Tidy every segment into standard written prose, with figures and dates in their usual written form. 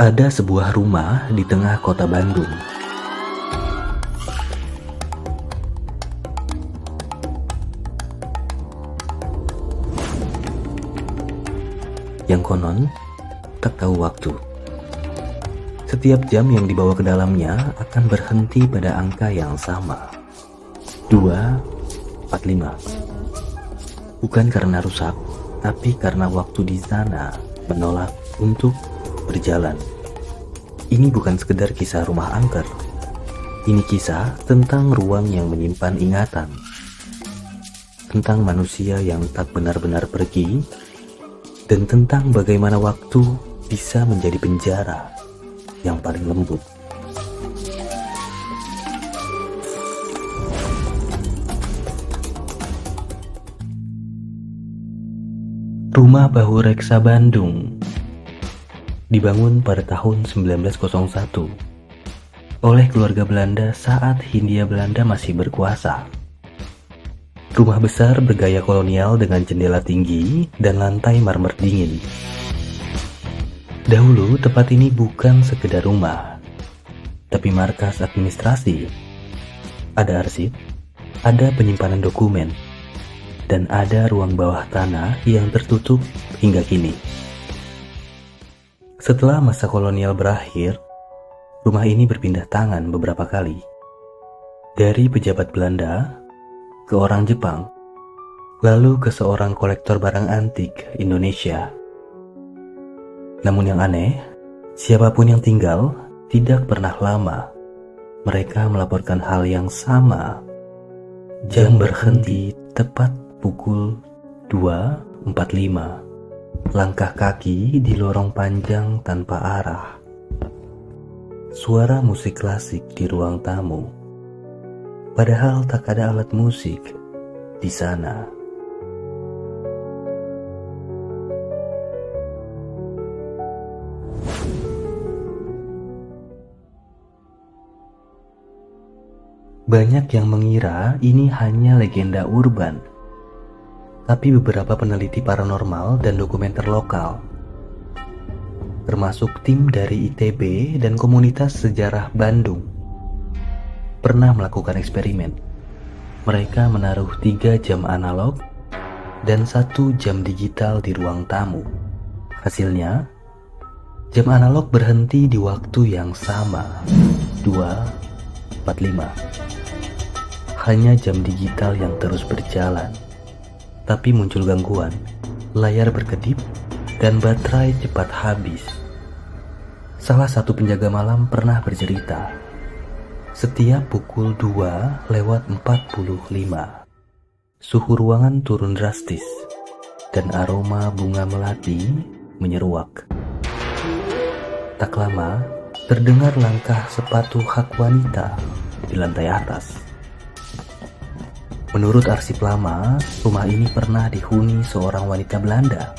Ada sebuah rumah di tengah kota Bandung. Yang konon tak tahu waktu. Setiap jam yang dibawa ke dalamnya akan berhenti pada angka yang sama. 2:45. Bukan karena rusak, tapi karena waktu di sana menolak untuk berjalan. Ini bukan sekedar kisah rumah angker. Ini kisah tentang ruang yang menyimpan ingatan. Tentang manusia yang tak benar-benar pergi, dan tentang bagaimana waktu bisa menjadi penjara yang paling lembut. Rumah Bahu Reksa Bandung dibangun pada tahun 1901 oleh keluarga Belanda saat Hindia Belanda masih berkuasa. Rumah besar bergaya kolonial dengan jendela tinggi dan lantai marmer dingin. Dahulu tempat ini bukan sekedar rumah, tapi markas administrasi. Ada arsip, ada penyimpanan dokumen, dan ada ruang bawah tanah yang tertutup hingga kini. Setelah masa kolonial berakhir, rumah ini berpindah tangan beberapa kali. Dari pejabat Belanda ke orang Jepang, lalu ke seorang kolektor barang antik Indonesia. Namun yang aneh, siapapun yang tinggal tidak pernah lama. Mereka melaporkan hal yang sama. Jam berhenti tepat pukul 2:45. Langkah kaki di lorong panjang tanpa arah. Suara musik klasik di ruang tamu. Padahal tak ada alat musik di sana. Banyak yang mengira ini hanya legenda urban, tapi beberapa peneliti paranormal dan dokumenter lokal, termasuk tim dari ITB dan komunitas sejarah Bandung, pernah melakukan eksperimen. Mereka menaruh 3 jam analog dan 1 jam digital di ruang tamu. Hasilnya, jam analog berhenti di waktu yang sama, 2:45. Hanya jam digital yang terus berjalan. Tapi muncul gangguan, layar berkedip, dan baterai cepat habis. Salah satu penjaga malam pernah bercerita, setiap pukul 2:45, suhu ruangan turun drastis, dan aroma bunga melati menyeruak. Tak lama, terdengar langkah sepatu hak wanita di lantai atas. Menurut arsip lama, rumah ini pernah dihuni seorang wanita Belanda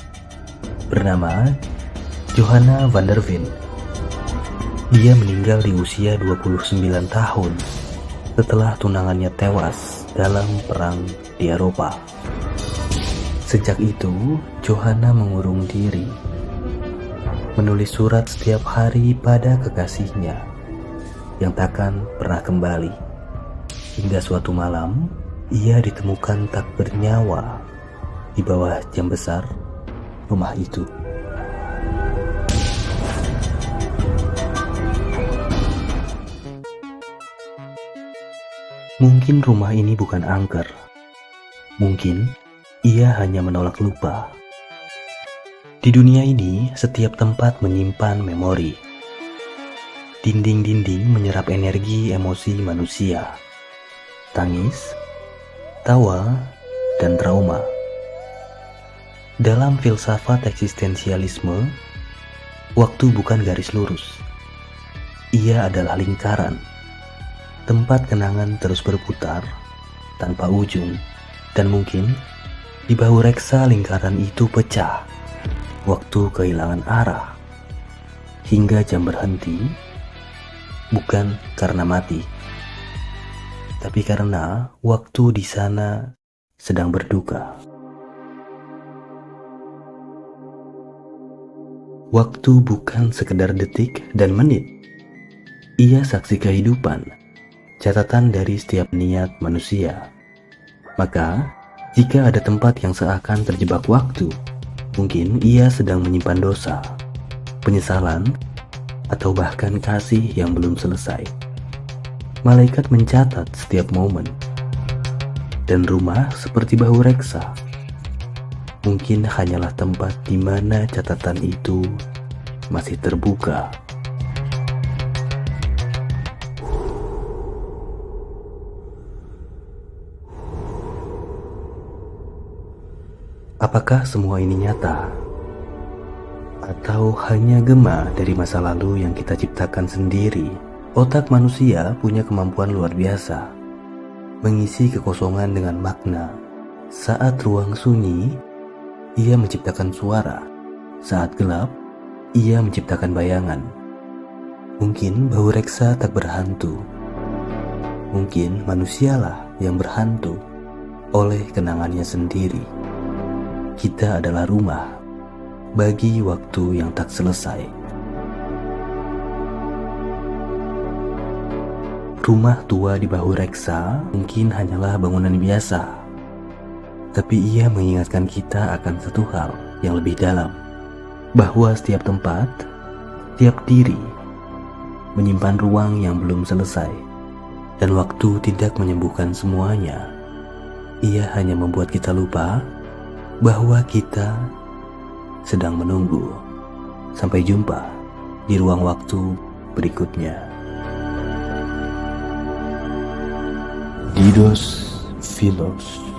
bernama Johanna van der Veen. Dia meninggal di usia 29 tahun setelah tunangannya tewas dalam perang di Eropa. Sejak itu, Johanna mengurung diri, menulis surat setiap hari pada kekasihnya yang takkan pernah kembali. Hingga suatu malam, ia ditemukan tak bernyawa di bawah jam besar rumah itu. Mungkin rumah ini bukan angker. Mungkin ia hanya menolak lupa. Di dunia ini, setiap tempat menyimpan memori. Dinding-dinding menyerap energi emosi manusia. Tangis, tawa, dan trauma. Dalam filsafat eksistensialisme, waktu bukan garis lurus. Ia adalah lingkaran. Tempat kenangan terus berputar tanpa ujung, dan mungkin di Bahu Reksa lingkaran itu pecah. Waktu kehilangan arah hingga jam berhenti, bukan karena mati, tapi karena waktu di sana sedang berduka. Waktu bukan sekedar detik dan menit. Ia saksi kehidupan, catatan dari setiap niat manusia. Maka, jika ada tempat yang seakan terjebak waktu, mungkin ia sedang menyimpan dosa, penyesalan, atau bahkan kasih yang belum selesai. Malaikat mencatat setiap momen, dan rumah seperti bahu reksa mungkin hanyalah tempat di mana catatan itu masih terbuka. Apakah semua ini nyata? Atau hanya gema dari masa lalu yang kita ciptakan sendiri? Otak manusia punya kemampuan luar biasa, mengisi kekosongan dengan makna. Saat ruang sunyi, ia menciptakan suara. Saat gelap, ia menciptakan bayangan. Mungkin bahu reksa tak berhantu. Mungkin manusialah yang berhantu oleh kenangannya sendiri. Kita adalah rumah bagi waktu yang tak selesai. Rumah tua di bahu reksa mungkin hanyalah bangunan biasa, tapi ia mengingatkan kita akan satu hal yang lebih dalam, bahwa setiap tempat, tiap diri, menyimpan ruang yang belum selesai, dan waktu tidak menyembuhkan semuanya. Ia hanya membuat kita lupa bahwa kita sedang menunggu. Sampai jumpa di ruang waktu berikutnya. Didos Philos.